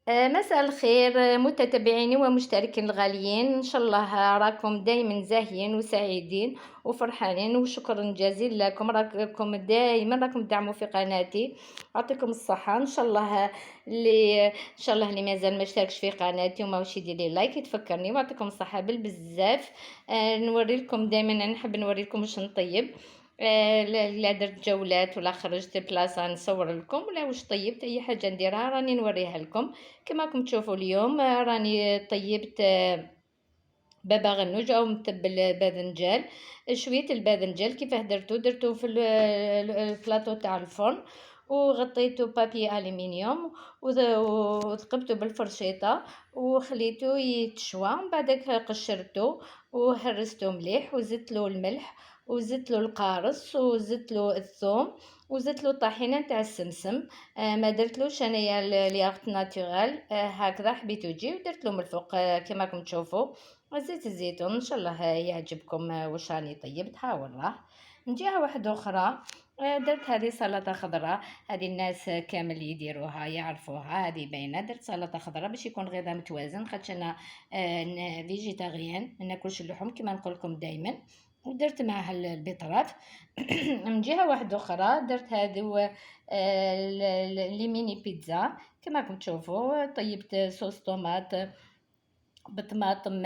مساء الخير متتبعيني ومشتركين الغاليين، إن شاء الله راكم دايما زاهيين وسعيدين وفرحانين، وشكرا جزيلا لكم، راكم دايما راكم تدعموا في قناتي. يعطيكم الصحة إن شاء الله. اللي مازال ما اشتركش في قناتي وماهوش يدير لي لايك يتفكرني، ويعطيكم الصحة بالبزاف. نوري لكم دايما، نحب نوري لكم واش نطيب. لا درت جولات ولا خرجت بلاصة نصور لكم ولا واش طيبت، اي حاجة نديرها راني نوريها لكم. كما راكم تشوفوا اليوم راني طيبت بابا غنوج او متبل باذنجان. شويه الباذنجان كيفاه درتو في البلاطو تاع الفرن، وغطيته بابي الومنيوم، وثقبته بالفرشيطه وخليته يتشوى. من بعدك قشرته وهرسته مليح، وزدت له الملح وزدت له القارص وزدت له الثوم وزدت له طحينه تاع السمسم. ما درتلوش انايا الياغت ناتورال، هكذا حبيت يجي ودرت له من الفوق كما راكم تشوفوا زيت الزيتون. ان شاء الله يعجبكم واش راني طيبت. ها والله من جهه واحده اخرى درت هذه سلطه خضراء. هذه الناس كامل يديروها يعرفوها، هذه باينه. درت سلطه خضراء باش يكون غذاء متوازن، خاطش انا فيجيتاريان ما ناكلش اللحوم كما نقول لكم دائما. ودرت معها البيطراف. من جهه واحده اخرى درت هذو لي ميني بيتزا كما راكم تشوفوا. طيبت صوص طوماط بطماطم،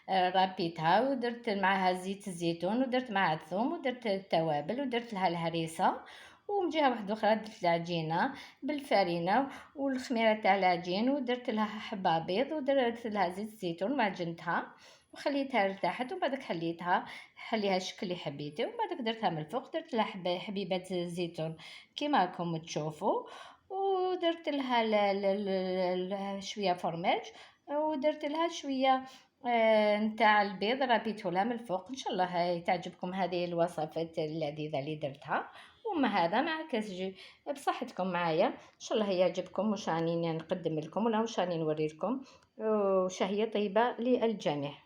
رابيتها ودرت معاها زيت الزيتون ودرت معاها الثوم ودرت التوابل ودرت لها الهريسه. ومن جهه واحده اخرى درت العجينه بالفرينه والخميره تاع العجين، ودرت لها حبه بيض ودرت لها زيت الزيتون وعجنتها وخليتها ارتاحت. ومن بعدك حليها الشكل اللي حبيتي، ومن بعدك درتها من الفوق، درت لها حبيبات الزيتون كيما راكم تشوفوا. ودرت لها شويه فرماج، ودرت لها شويه نتاع البيض ربيته لها من الفوق. ان شاء الله تعجبكم هذه الوصفات اللذيذه اللي درتها. وما هذا مع كسجي بصحتكم معايا، ان شاء الله يعجبكم واش راني نقدم لكم ولا واش راني نوري لكم، وشهيه طيبه للجميع.